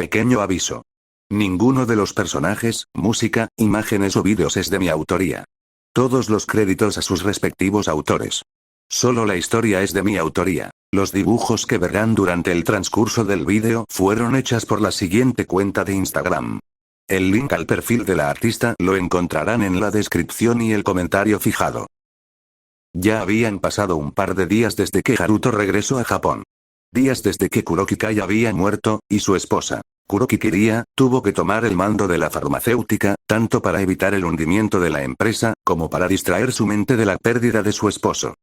Pequeño aviso. Ninguno de los personajes, música, imágenes o vídeos es de mi autoría. Todos los créditos a sus respectivos autores. Solo la historia es de mi autoría. Los dibujos que verán durante el transcurso del vídeo fueron hechas por la siguiente cuenta de Instagram. El link al perfil de la artista lo encontrarán en la descripción y el comentario fijado. Ya habían pasado un par de días desde que Haruto regresó a Japón. Días desde que Kuroki Kai había muerto, y su esposa, Kuroki Kiria, tuvo que tomar el mando de la farmacéutica, tanto para evitar el hundimiento de la empresa, como para distraer su mente de la pérdida de su esposo.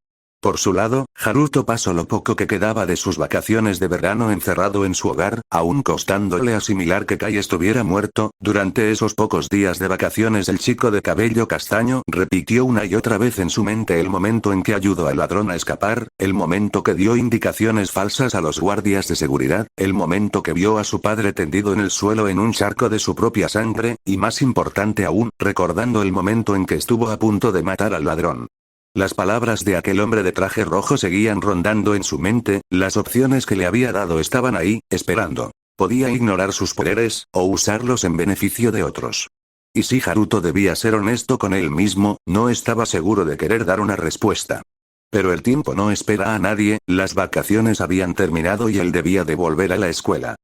Por su lado, Haruto pasó lo poco que quedaba de sus vacaciones de verano encerrado en su hogar, aún costándole asimilar que Kai estuviera muerto. Durante esos pocos días de vacaciones el chico de cabello castaño repitió una y otra vez en su mente el momento en que ayudó al ladrón a escapar, el momento que dio indicaciones falsas a los guardias de seguridad, el momento que vio a su padre tendido en el suelo en un charco de su propia sangre, y más importante aún, recordando el momento en que estuvo a punto de matar al ladrón. Las palabras de aquel hombre de traje rojo seguían rondando en su mente, las opciones que le había dado estaban ahí, esperando. Podía ignorar sus poderes, o usarlos en beneficio de otros. Y si Haruto debía ser honesto con él mismo, no estaba seguro de querer dar una respuesta. Pero el tiempo no espera a nadie, las vacaciones habían terminado y él debía de volver a la escuela.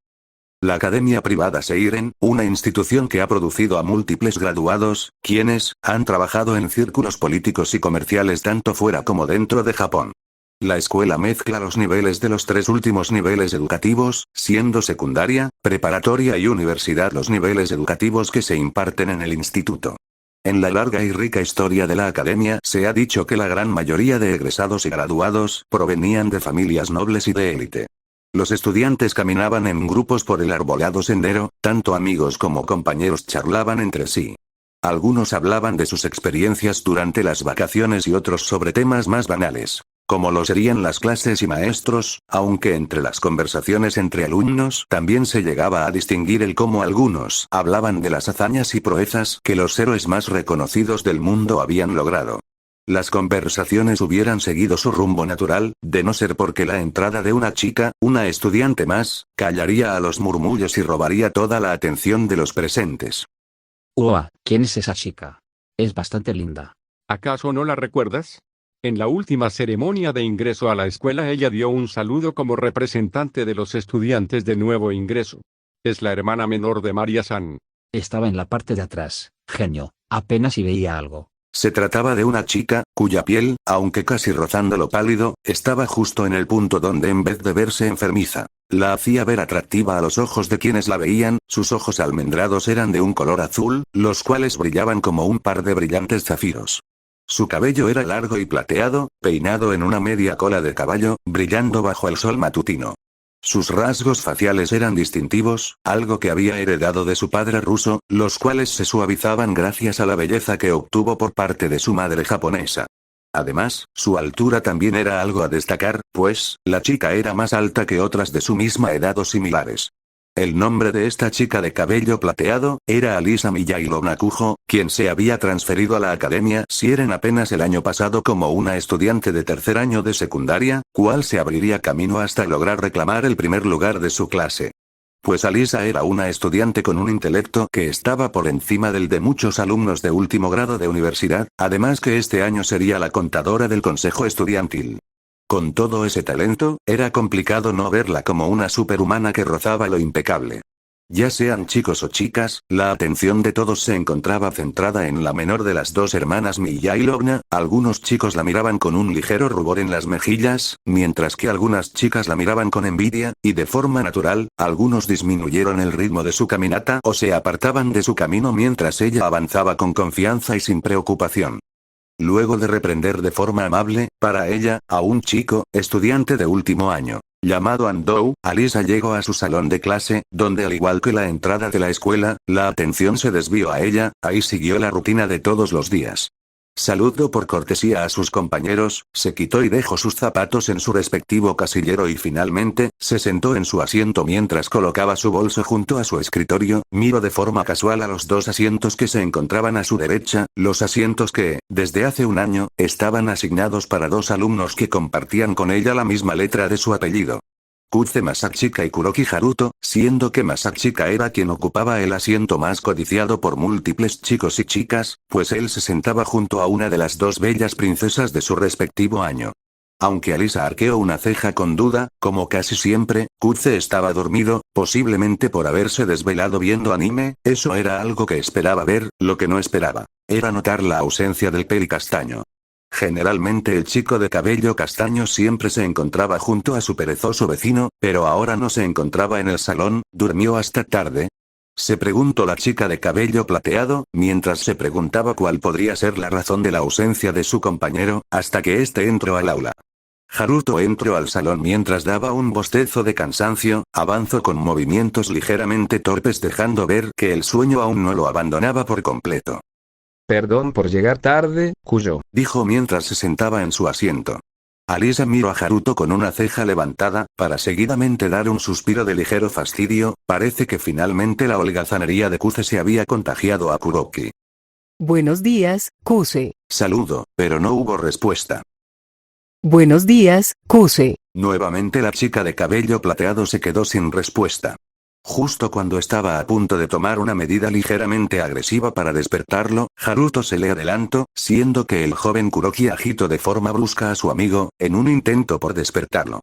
La Academia Privada Seiren, una institución que ha producido a múltiples graduados, quienes han trabajado en círculos políticos y comerciales tanto fuera como dentro de Japón. La escuela mezcla los niveles de los tres últimos niveles educativos, siendo secundaria, preparatoria y universidad los niveles educativos que se imparten en el instituto. En la larga y rica historia de la academia se ha dicho que la gran mayoría de egresados y graduados provenían de familias nobles y de élite. Los estudiantes caminaban en grupos por el arbolado sendero, tanto amigos como compañeros charlaban entre sí. Algunos hablaban de sus experiencias durante las vacaciones y otros sobre temas más banales, como lo serían las clases y maestros, aunque entre las conversaciones entre alumnos también se llegaba a distinguir el cómo algunos hablaban de las hazañas y proezas que los héroes más reconocidos del mundo habían logrado. Las conversaciones hubieran seguido su rumbo natural, de no ser porque la entrada de una chica, una estudiante más, callaría a los murmullos y robaría toda la atención de los presentes. ¡Uah! ¿Quién es esa chica? Es bastante linda. ¿Acaso no la recuerdas? En la última ceremonia de ingreso a la escuela ella dio un saludo como representante de los estudiantes de nuevo ingreso. Es la hermana menor de Maria-san. Estaba en la parte de atrás, genio, apenas si veía algo. Se trataba de una chica, cuya piel, aunque casi rozando lo pálido, estaba justo en el punto donde en vez de verse enfermiza, la hacía ver atractiva a los ojos de quienes la veían. Sus ojos almendrados eran de un color azul, los cuales brillaban como un par de brillantes zafiros. Su cabello era largo y plateado, peinado en una media cola de caballo, brillando bajo el sol matutino. Sus rasgos faciales eran distintivos, algo que había heredado de su padre ruso, los cuales se suavizaban gracias a la belleza que obtuvo por parte de su madre japonesa. Además, su altura también era algo a destacar, pues, la chica era más alta que otras de su misma edad o similares. El nombre de esta chica de cabello plateado era Alisa Miyailovna Kujo, quien se había transferido a la Academia Seiren apenas el año pasado como una estudiante de tercer año de secundaria, cual se abriría camino hasta lograr reclamar el primer lugar de su clase. Pues Alisa era una estudiante con un intelecto que estaba por encima del de muchos alumnos de último grado de universidad, además que este año sería la contadora del consejo estudiantil. Con todo ese talento, era complicado no verla como una superhumana que rozaba lo impecable. Ya sean chicos o chicas, la atención de todos se encontraba centrada en la menor de las dos hermanas Miyailovna. Algunos chicos la miraban con un ligero rubor en las mejillas, mientras que algunas chicas la miraban con envidia, y de forma natural, algunos disminuyeron el ritmo de su caminata o se apartaban de su camino mientras ella avanzaba con confianza y sin preocupación. Luego de reprender de forma amable, para ella, a un chico, estudiante de último año, llamado Andou, Alisa llegó a su salón de clase, donde al igual que la entrada de la escuela, la atención se desvió a ella. Ahí siguió la rutina de todos los días. Saludó por cortesía a sus compañeros, se quitó y dejó sus zapatos en su respectivo casillero y finalmente, se sentó en su asiento mientras colocaba su bolso junto a su escritorio. Miró de forma casual a los dos asientos que se encontraban a su derecha, los asientos que, desde hace un año, estaban asignados para dos alumnos que compartían con ella la misma letra de su apellido. Kuze, Masachika y Kuroki Haruto, siendo que Masachika era quien ocupaba el asiento más codiciado por múltiples chicos y chicas, pues él se sentaba junto a una de las dos bellas princesas de su respectivo año. Aunque Alisa arqueó una ceja con duda, como casi siempre, Kuze estaba dormido, posiblemente por haberse desvelado viendo anime, eso era algo que esperaba ver, lo que no esperaba era notar la ausencia del peli castaño. Generalmente el chico de cabello castaño siempre se encontraba junto a su perezoso vecino, pero ahora no se encontraba en el salón, durmió hasta tarde. Se preguntó la chica de cabello plateado, mientras se preguntaba cuál podría ser la razón de la ausencia de su compañero, hasta que éste entró al aula. Haruto entró al salón mientras daba un bostezo de cansancio, avanzó con movimientos ligeramente torpes dejando ver que el sueño aún no lo abandonaba por completo. Perdón por llegar tarde, Kuyo. Dijo mientras se sentaba en su asiento. Alisa miró a Haruto con una ceja levantada, para seguidamente dar un suspiro de ligero fastidio, parece que finalmente la holgazanería de Kuze se había contagiado a Kuroki. Buenos días, Kuze. Saludo, pero no hubo respuesta. Buenos días, Kuze. Nuevamente la chica de cabello plateado se quedó sin respuesta. Justo cuando estaba a punto de tomar una medida ligeramente agresiva para despertarlo, Haruto se le adelantó, siendo que el joven Kuroki agitó de forma brusca a su amigo, en un intento por despertarlo.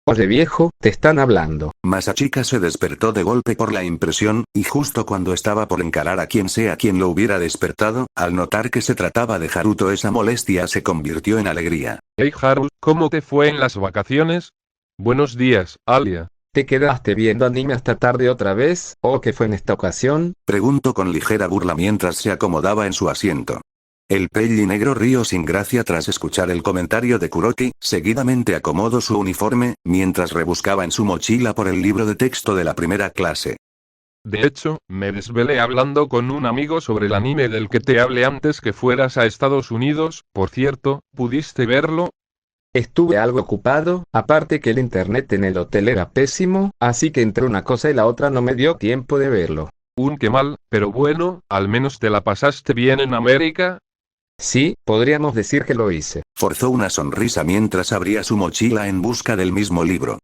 Oye viejo, te están hablando. Masachika se despertó de golpe por la impresión, y justo cuando estaba por encarar a quien sea quien lo hubiera despertado, al notar que se trataba de Haruto esa molestia se convirtió en alegría. Hey Haru, ¿cómo te fue en las vacaciones? Buenos días, Alia. ¿Te quedaste viendo anime hasta tarde otra vez, o qué fue en esta ocasión? Preguntó con ligera burla mientras se acomodaba en su asiento. El pelli negro rió sin gracia tras escuchar el comentario de Kuroki, seguidamente acomodó su uniforme, mientras rebuscaba en su mochila por el libro de texto de la primera clase. De hecho, me desvelé hablando con un amigo sobre el anime del que te hablé antes que fueras a Estados Unidos, por cierto, ¿pudiste verlo? Estuve algo ocupado, aparte que el internet en el hotel era pésimo, así que entre una cosa y la otra no me dio tiempo de verlo. Qué mal, pero bueno, al menos te la pasaste bien en América. Sí, podríamos decir que lo hice. Forzó una sonrisa mientras abría su mochila en busca del mismo libro.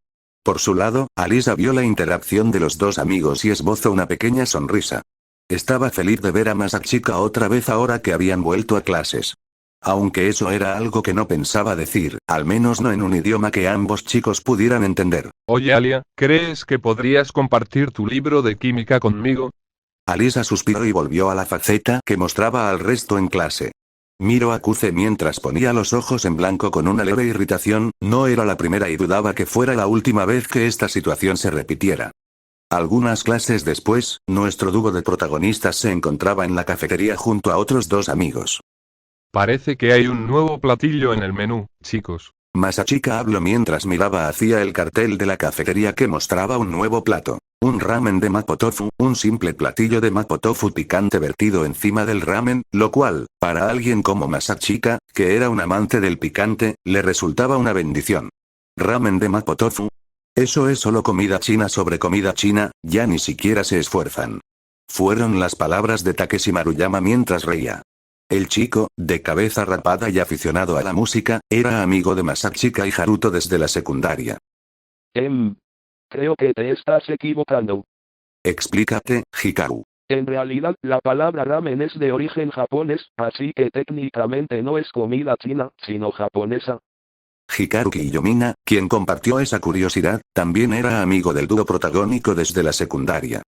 Por su lado, Alisa vio la interacción de los dos amigos y esbozó una pequeña sonrisa. Estaba feliz de ver a Masachika otra vez ahora que habían vuelto a clases. Aunque eso era algo que no pensaba decir, al menos no en un idioma que ambos chicos pudieran entender. Oye Alia, ¿crees que podrías compartir tu libro de química conmigo? Alisa suspiró y volvió a la faceta que mostraba al resto en clase. Miró a Kuze mientras ponía los ojos en blanco con una leve irritación, no era la primera y dudaba que fuera la última vez que esta situación se repitiera. Algunas clases después, nuestro dúo de protagonistas se encontraba en la cafetería junto a otros dos amigos. Parece que hay un nuevo platillo en el menú, chicos. Masachika habló mientras miraba hacia el cartel de la cafetería que mostraba un nuevo plato. Un ramen de mapo tofu, un simple platillo de mapo tofu picante vertido encima del ramen, lo cual, para alguien como Masachika, que era un amante del picante, le resultaba una bendición. Ramen de mapo tofu. Eso es solo comida china sobre comida china, ya ni siquiera se esfuerzan. Fueron las palabras de Takeshi Maruyama mientras reía. El chico, de cabeza rapada y aficionado a la música, era amigo de Masachika y Haruto desde la secundaria. Creo que te estás equivocando. Explícate, Hikaru. En realidad, la palabra ramen es de origen japonés, así que técnicamente no es comida china, sino japonesa. Hikaru Kiyomina, quien compartió esa curiosidad, también era amigo del dúo protagónico desde la secundaria.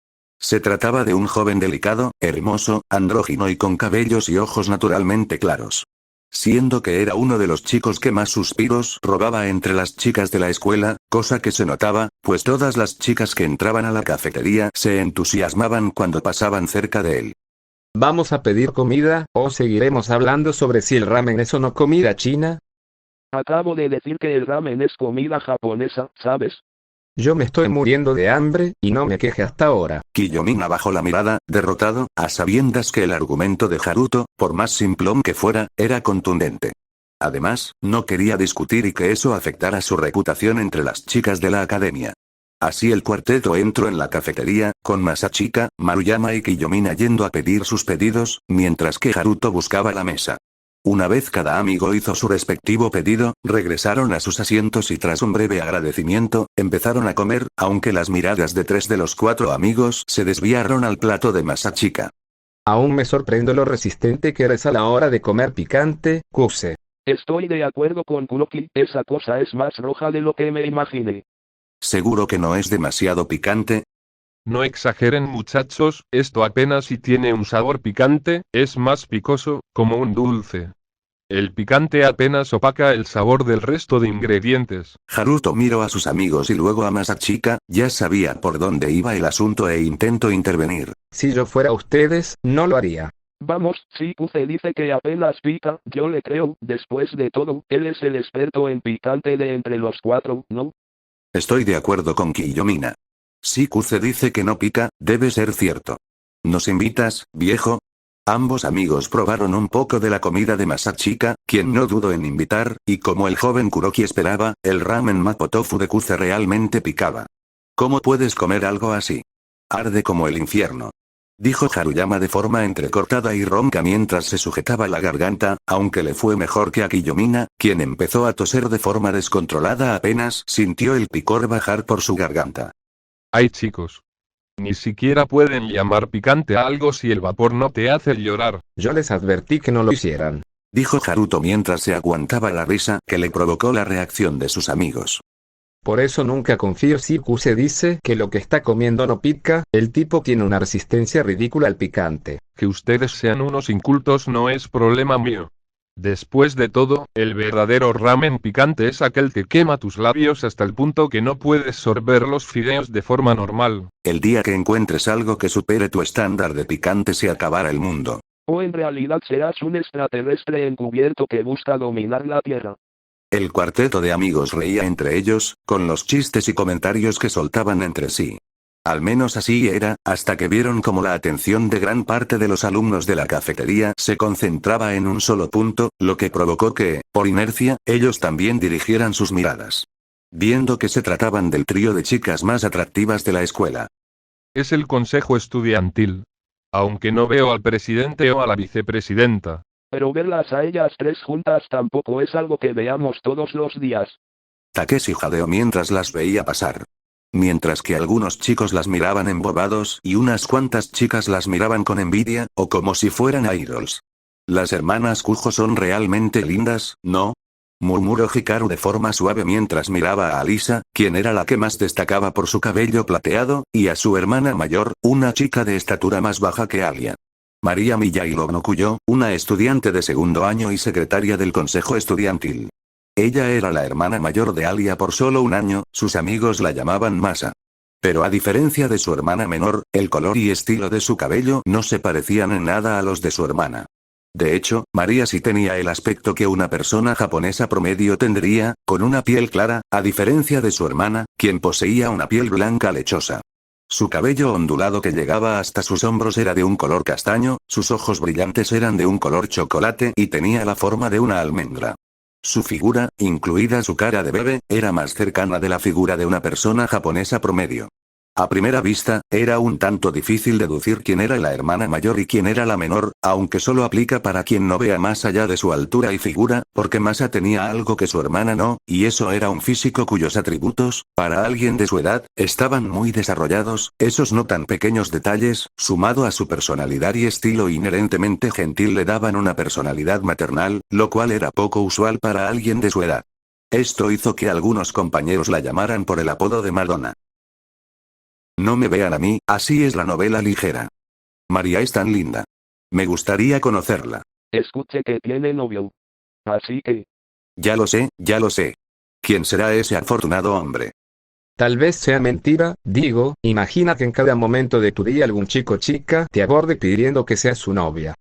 Se trataba de un joven delicado, hermoso, andrógino y con cabellos y ojos naturalmente claros. Siendo que era uno de los chicos que más suspiros robaba entre las chicas de la escuela, cosa que se notaba, pues todas las chicas que entraban a la cafetería se entusiasmaban cuando pasaban cerca de él. ¿Vamos a pedir comida, o seguiremos hablando sobre si el ramen es o no comida china? Acabo de decir que el ramen es comida japonesa, ¿sabes? Yo me estoy muriendo de hambre, y no me queje hasta ahora. Kiyomina bajó la mirada, derrotado, a sabiendas que el argumento de Haruto, por más simplón que fuera, era contundente. Además, no quería discutir y que eso afectara su reputación entre las chicas de la academia. Así el cuarteto entró en la cafetería, con Masachika, Maruyama y Kiyomina yendo a pedir sus pedidos, mientras que Haruto buscaba la mesa. Una vez cada amigo hizo su respectivo pedido, regresaron a sus asientos y tras un breve agradecimiento, empezaron a comer, aunque las miradas de 3 de los 4 amigos se desviaron al plato de masa chica. Aún me sorprendo lo resistente que eres a la hora de comer picante, Kuse. Estoy de acuerdo con Kuroki, esa cosa es más roja de lo que me imaginé. ¿Seguro que no es demasiado picante? No exageren muchachos, esto apenas si tiene un sabor picante, es más picoso, como un dulce. El picante apenas opaca el sabor del resto de ingredientes. Haruto miró a sus amigos y luego a Masachika, ya sabía por dónde iba el asunto e intentó intervenir. Si yo fuera ustedes, no lo haría. Vamos, si Kuse dice que apenas pica, yo le creo, después de todo, él es el experto en picante de entre los 4, ¿no? Estoy de acuerdo con Kiyomina. Si Kuse dice que no pica, debe ser cierto. ¿Nos invitas, viejo? Ambos amigos probaron un poco de la comida de Masachika, quien no dudó en invitar, y como el joven Kuroki esperaba, el ramen Mapo Tofu de Kuse realmente picaba. ¿Cómo puedes comer algo así? Arde como el infierno. Dijo Haruyama de forma entrecortada y ronca mientras se sujetaba la garganta, aunque le fue mejor que a Kiyomina, quien empezó a toser de forma descontrolada apenas sintió el picor bajar por su garganta. Ay chicos. Ni siquiera pueden llamar picante a algo si el vapor no te hace llorar. Yo les advertí que no lo hicieran. Dijo Haruto mientras se aguantaba la risa que le provocó la reacción de sus amigos. Por eso nunca confío si Kuse dice que lo que está comiendo no pica, el tipo tiene una resistencia ridícula al picante. Que ustedes sean unos incultos no es problema mío. Después de todo, el verdadero ramen picante es aquel que quema tus labios hasta el punto que no puedes sorber los fideos de forma normal. El día que encuentres algo que supere tu estándar de picante se acabará el mundo. O en realidad serás un extraterrestre encubierto que busca dominar la Tierra. El cuarteto de amigos reía entre ellos, con los chistes y comentarios que soltaban entre sí. Al menos así era, hasta que vieron como la atención de gran parte de los alumnos de la cafetería se concentraba en un solo punto, lo que provocó que, por inercia, ellos también dirigieran sus miradas. Viendo que se trataban del trío de chicas más atractivas de la escuela. Es el consejo estudiantil. Aunque no veo al presidente o a la vicepresidenta. Pero verlas a ellas 3 juntas tampoco es algo que veamos todos los días. Takeshi jadeó mientras las veía pasar. Mientras que algunos chicos las miraban embobados y unas cuantas chicas las miraban con envidia, o como si fueran idols. Las hermanas Kujo son realmente lindas, ¿no? Murmuró Hikaru de forma suave mientras miraba a Alisa, quien era la que más destacaba por su cabello plateado, y a su hermana mayor, una chica de estatura más baja que Alia. María Miyailo Nokuyo, una estudiante de segundo año y secretaria del consejo estudiantil. Ella era la hermana mayor de Alia por solo un año, sus amigos la llamaban Masa. Pero a diferencia de su hermana menor, el color y estilo de su cabello no se parecían en nada a los de su hermana. De hecho, María sí tenía el aspecto que una persona japonesa promedio tendría, con una piel clara, a diferencia de su hermana, quien poseía una piel blanca lechosa. Su cabello ondulado que llegaba hasta sus hombros era de un color castaño, sus ojos brillantes eran de un color chocolate y tenía la forma de una almendra. Su figura, incluida su cara de bebé, era más cercana de la figura de una persona japonesa promedio. A primera vista, era un tanto difícil deducir quién era la hermana mayor y quién era la menor, aunque solo aplica para quien no vea más allá de su altura y figura, porque Masa tenía algo que su hermana no, y eso era un físico cuyos atributos, para alguien de su edad, estaban muy desarrollados. Esos no tan pequeños detalles, sumado a su personalidad y estilo inherentemente gentil, le daban una personalidad maternal, lo cual era poco usual para alguien de su edad. Esto hizo que algunos compañeros la llamaran por el apodo de Madonna. No me vean a mí, así es la novela ligera. María es tan linda. Me gustaría conocerla. Escuche que tiene novio. Así que... Ya lo sé, ya lo sé. ¿Quién será ese afortunado hombre? Tal vez sea mentira, digo, imagina que en cada momento de tu día algún chico o chica te aborde pidiendo que seas su novia.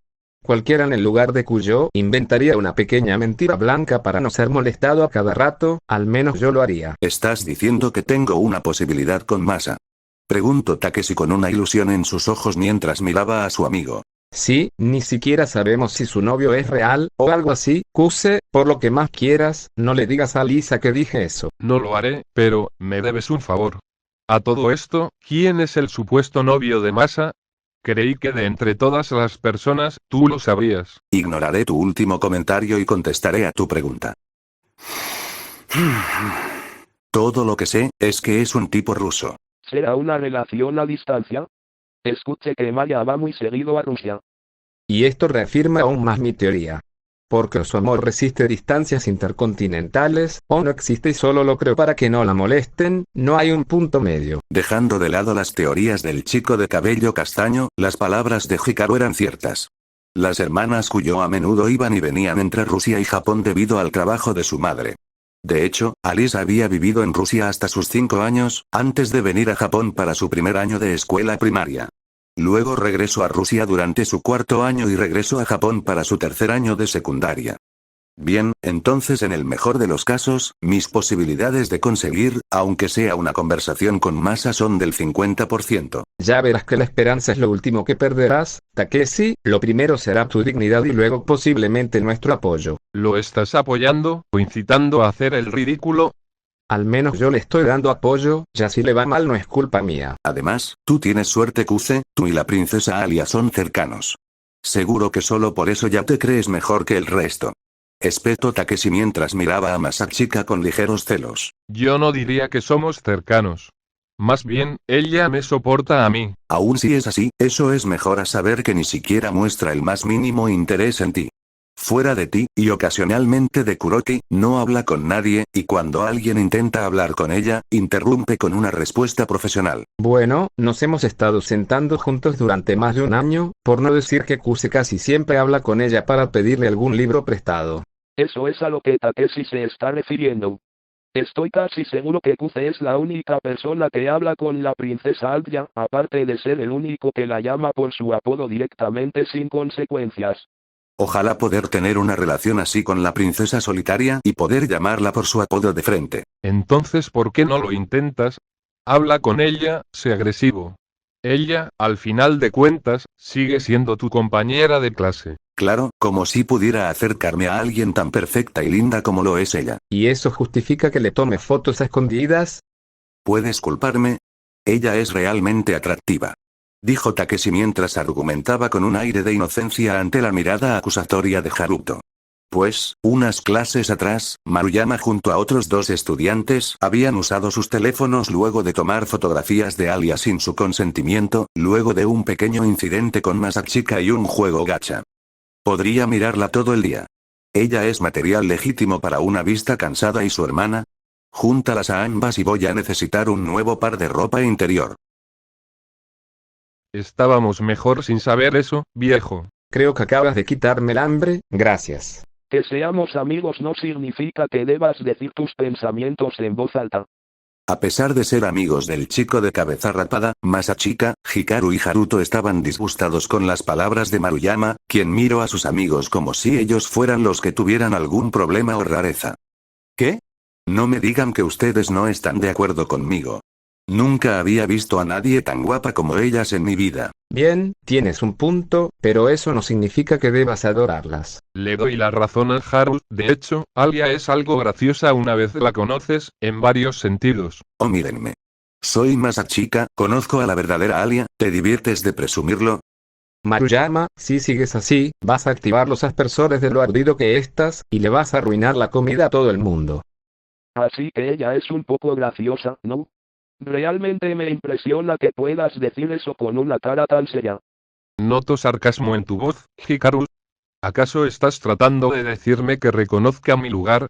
Cualquiera en el lugar de Kuyo inventaría una pequeña mentira blanca para no ser molestado a cada rato, al menos yo lo haría. ¿Estás diciendo que tengo una posibilidad con Masa? Preguntó Takeshi con una ilusión en sus ojos mientras miraba a su amigo. Sí, ni siquiera sabemos si su novio es real, o algo así, Kuse, por lo que más quieras, no le digas a Lisa que dije eso. No lo haré, pero, me debes un favor. A todo esto, ¿quién es el supuesto novio de Masa? Creí que de entre todas las personas, tú lo sabrías. Ignoraré tu último comentario y contestaré a tu pregunta. Todo lo que sé, es que es un tipo ruso. ¿Será una relación a distancia? Escuché que Maya va muy seguido a Rusia. Y esto reafirma aún más mi teoría. Porque o su amor resiste distancias intercontinentales, o no existe y solo lo creo para que no la molesten, no hay un punto medio. Dejando de lado las teorías del chico de cabello castaño, las palabras de Hikaru eran ciertas. Las hermanas Kuyo a menudo iban y venían entre Rusia y Japón debido al trabajo de su madre. De hecho, Alice había vivido en Rusia hasta sus 5 años, antes de venir a Japón para su primer año de escuela primaria. Luego regresó a Rusia durante su 4.º año y regresó a Japón para su 3.er año de secundaria. Bien, entonces en el mejor de los casos, mis posibilidades de conseguir, aunque sea una conversación con Masa son del 50%. Ya verás que la esperanza es lo último que perderás, Takeshi, lo primero será tu dignidad y luego posiblemente nuestro apoyo. ¿Lo estás apoyando o incitando a hacer el ridículo? Al menos yo le estoy dando apoyo, ya si le va mal no es culpa mía. Además, tú tienes suerte Kuze, tú y la princesa Alia son cercanos. Seguro que solo por eso ya te crees mejor que el resto. Espetó Takeshi mientras miraba a Masachika con ligeros celos. Yo no diría que somos cercanos. Más bien, ella me soporta a mí. Aún si es así, eso es mejor a saber que ni siquiera muestra el más mínimo interés en ti. Fuera de ti, y ocasionalmente de Kuroki, no habla con nadie, y cuando alguien intenta hablar con ella, interrumpe con una respuesta profesional. Bueno, nos hemos estado sentando juntos durante más de un año, por no decir que Kuse casi siempre habla con ella para pedirle algún libro prestado. Eso es a lo que Takeshi se está refiriendo. Estoy casi seguro que Kuze es la única persona que habla con la princesa Alia, aparte de ser el único que la llama por su apodo directamente sin consecuencias. Ojalá poder tener una relación así con la princesa solitaria y poder llamarla por su apodo de frente. Entonces, ¿por qué no lo intentas? Habla con ella, sé agresivo. Ella, al final de cuentas, sigue siendo tu compañera de clase. Claro, como si pudiera acercarme a alguien tan perfecta y linda como lo es ella. ¿Y eso justifica que le tome fotos a escondidas? ¿Puedes culparme? Ella es realmente atractiva. Dijo Takeshi mientras argumentaba con un aire de inocencia ante la mirada acusatoria de Haruto. Pues, unas clases atrás, Maruyama junto a otros 2 estudiantes habían usado sus teléfonos luego de tomar fotografías de Alia sin su consentimiento, luego de un pequeño incidente con Masachika y un juego gacha. Podría mirarla todo el día. Ella es material legítimo para una vista cansada y su hermana. Júntalas a ambas y voy a necesitar un nuevo par de ropa interior. Estábamos mejor sin saber eso, viejo. Creo que acabas de quitarme el hambre, gracias. Que seamos amigos no significa que debas decir tus pensamientos en voz alta. A pesar de ser amigos del chico de cabeza rapada, Masachika, Hikaru y Haruto estaban disgustados con las palabras de Maruyama, quien miró a sus amigos como si ellos fueran los que tuvieran algún problema o rareza. ¿Qué? No me digan que ustedes no están de acuerdo conmigo. Nunca había visto a nadie tan guapa como ellas en mi vida. Bien, tienes un punto, pero eso no significa que debas adorarlas. Le doy la razón a Haru, de hecho, Alia es algo graciosa una vez la conoces, en varios sentidos. Oh, mírenme. Soy Masachika, conozco a la verdadera Alia, ¿te diviertes de presumirlo? Maruyama, si sigues así, vas a activar los aspersores de lo ardido que estás, y le vas a arruinar la comida a todo el mundo. Así que ella es un poco graciosa, ¿no? Realmente me impresiona que puedas decir eso con una cara tan seria. Noto sarcasmo en tu voz, Hikaru. ¿Acaso estás tratando de decirme que reconozca mi lugar?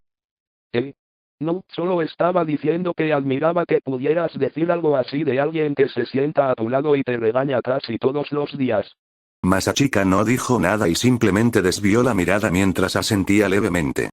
No, solo estaba diciendo que admiraba que pudieras decir algo así de alguien que se sienta a tu lado y te regaña casi todos los días. Masachika no dijo nada y simplemente desvió la mirada mientras asentía levemente.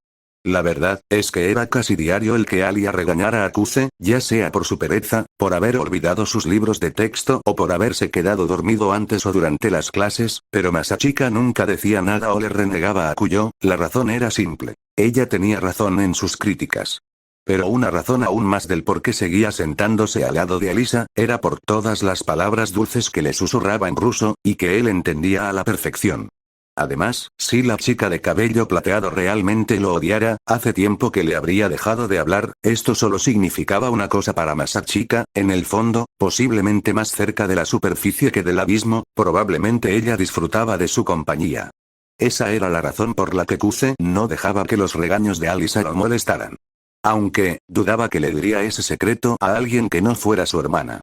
La verdad, es que era casi diario el que Alia regañara a Kuze, ya sea por su pereza, por haber olvidado sus libros de texto o por haberse quedado dormido antes o durante las clases, pero Masachika nunca decía nada o le renegaba a Kuyo, la razón era simple. Ella tenía razón en sus críticas. Pero una razón aún más del por qué seguía sentándose al lado de Alisa, era por todas las palabras dulces que le susurraba en ruso, y que él entendía a la perfección. Además, si la chica de cabello plateado realmente lo odiara, hace tiempo que le habría dejado de hablar. Esto solo significaba una cosa para Masachika, en el fondo, posiblemente más cerca de la superficie que del abismo, probablemente ella disfrutaba de su compañía. Esa era la razón por la que Kuze no dejaba que los regaños de Alisa lo molestaran. Aunque, dudaba que le diría ese secreto a alguien que no fuera su hermana.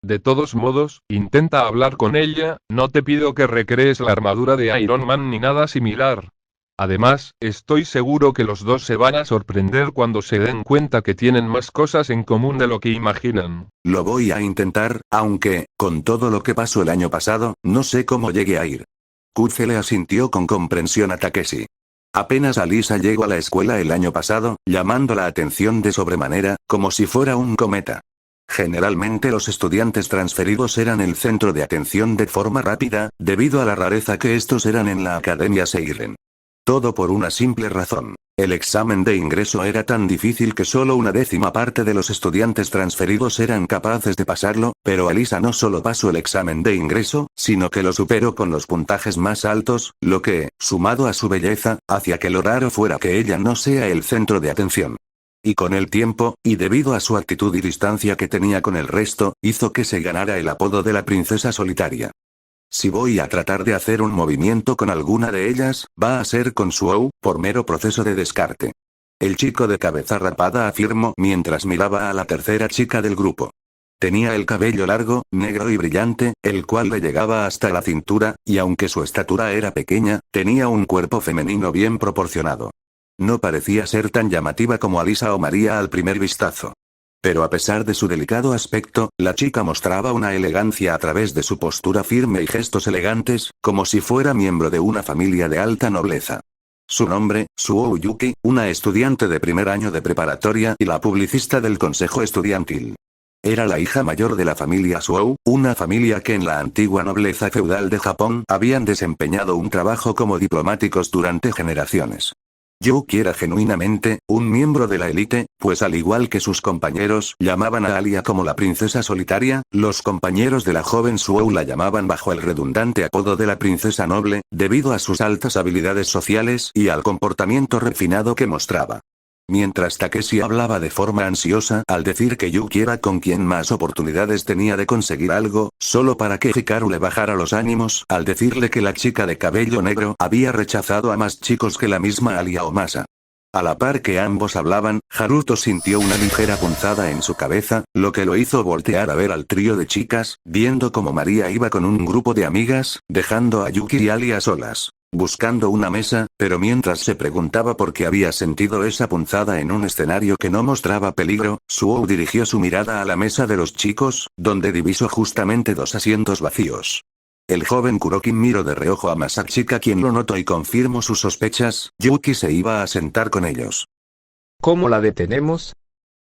De todos modos, intenta hablar con ella, no te pido que recrees la armadura de Iron Man ni nada similar. Además, estoy seguro que los dos se van a sorprender cuando se den cuenta que tienen más cosas en común de lo que imaginan. Lo voy a intentar, aunque, con todo lo que pasó el año pasado, no sé cómo llegué a ir. Kuze le asintió con comprensión a Takeshi. Apenas Alisa llegó a la escuela el año pasado, llamando la atención de sobremanera, como si fuera un cometa. Generalmente los estudiantes transferidos eran el centro de atención de forma rápida, debido a la rareza que estos eran en la Academia Seiren. Todo por una simple razón. El examen de ingreso era tan difícil que solo una décima parte de los estudiantes transferidos eran capaces de pasarlo, pero Alisa no solo pasó el examen de ingreso, sino que lo superó con los puntajes más altos, lo que, sumado a su belleza, hacía que lo raro fuera que ella no sea el centro de atención. Y con el tiempo, y debido a su actitud y distancia que tenía con el resto, hizo que se ganara el apodo de la princesa solitaria. Si voy a tratar de hacer un movimiento con alguna de ellas, va a ser con Suou, por mero proceso de descarte. El chico de cabeza rapada afirmó mientras miraba a la tercera chica del grupo. Tenía el cabello largo, negro y brillante, el cual le llegaba hasta la cintura, y aunque su estatura era pequeña, tenía un cuerpo femenino bien proporcionado. No parecía ser tan llamativa como Alisa o María al primer vistazo. Pero a pesar de su delicado aspecto, la chica mostraba una elegancia a través de su postura firme y gestos elegantes, como si fuera miembro de una familia de alta nobleza. Su nombre, Suou Yuki, una estudiante de primer año de preparatoria y la publicista del consejo estudiantil. Era la hija mayor de la familia Suou, una familia que en la antigua nobleza feudal de Japón habían desempeñado un trabajo como diplomáticos durante generaciones. Yuki era genuinamente un miembro de la élite, pues al igual que sus compañeros llamaban a Alia como la princesa solitaria, los compañeros de la joven Suou la llamaban bajo el redundante apodo de la princesa noble, debido a sus altas habilidades sociales y al comportamiento refinado que mostraba. Mientras Takeshi hablaba de forma ansiosa al decir que Yuki era con quien más oportunidades tenía de conseguir algo, solo para que Hikaru le bajara los ánimos al decirle que la chica de cabello negro había rechazado a más chicos que la misma Alia o Masa. A la par que ambos hablaban, Haruto sintió una ligera punzada en su cabeza, lo que lo hizo voltear a ver al trío de chicas, viendo como María iba con un grupo de amigas, dejando a Yuki y Alia solas. Buscando una mesa, pero mientras se preguntaba por qué había sentido esa punzada en un escenario que no mostraba peligro, Suou dirigió su mirada a la mesa de los chicos, donde divisó justamente 2 asientos vacíos. El joven Kurokin miró de reojo a Masachika, quien lo notó y confirmó sus sospechas. Yuki se iba a sentar con ellos. ¿Cómo la detenemos?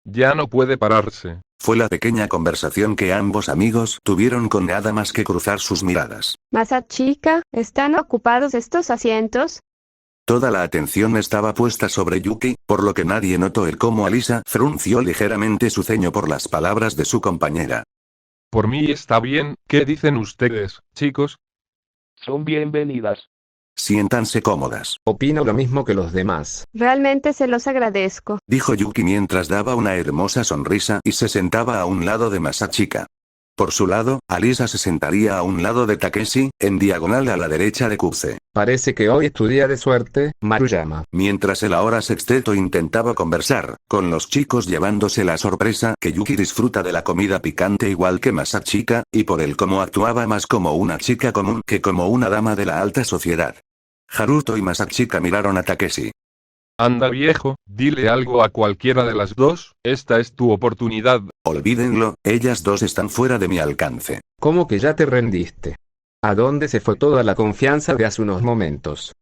Ya no puede pararse. Fue la pequeña conversación que ambos amigos tuvieron con nada más que cruzar sus miradas. Masachika, ¿están ocupados estos asientos? Toda la atención estaba puesta sobre Yuki, por lo que nadie notó el cómo Alisa frunció ligeramente su ceño por las palabras de su compañera. Por mí está bien, ¿qué dicen ustedes, chicos? Son bienvenidas. Siéntanse cómodas, Opino lo mismo que los demás. Realmente se los agradezco. dijo Yuki mientras daba una hermosa sonrisa y se sentaba a un lado de Masachika. Por su lado, Alisa se sentaría a un lado de Takeshi, en diagonal a la derecha de Kuze. Parece que hoy es tu día de suerte, Maruyama. Mientras el ahora sexteto intentaba conversar, con los chicos llevándose la sorpresa que Yuki disfruta de la comida picante igual que Masachika, y por el cómo actuaba más como una chica común que como una dama de la alta sociedad. Haruto y Masachika miraron a Takeshi. Anda viejo, dile algo a cualquiera de las dos, esta es tu oportunidad. Olvídenlo, ellas dos están fuera de mi alcance. ¿Cómo que ya te rendiste? ¿A dónde se fue toda la confianza de hace unos momentos?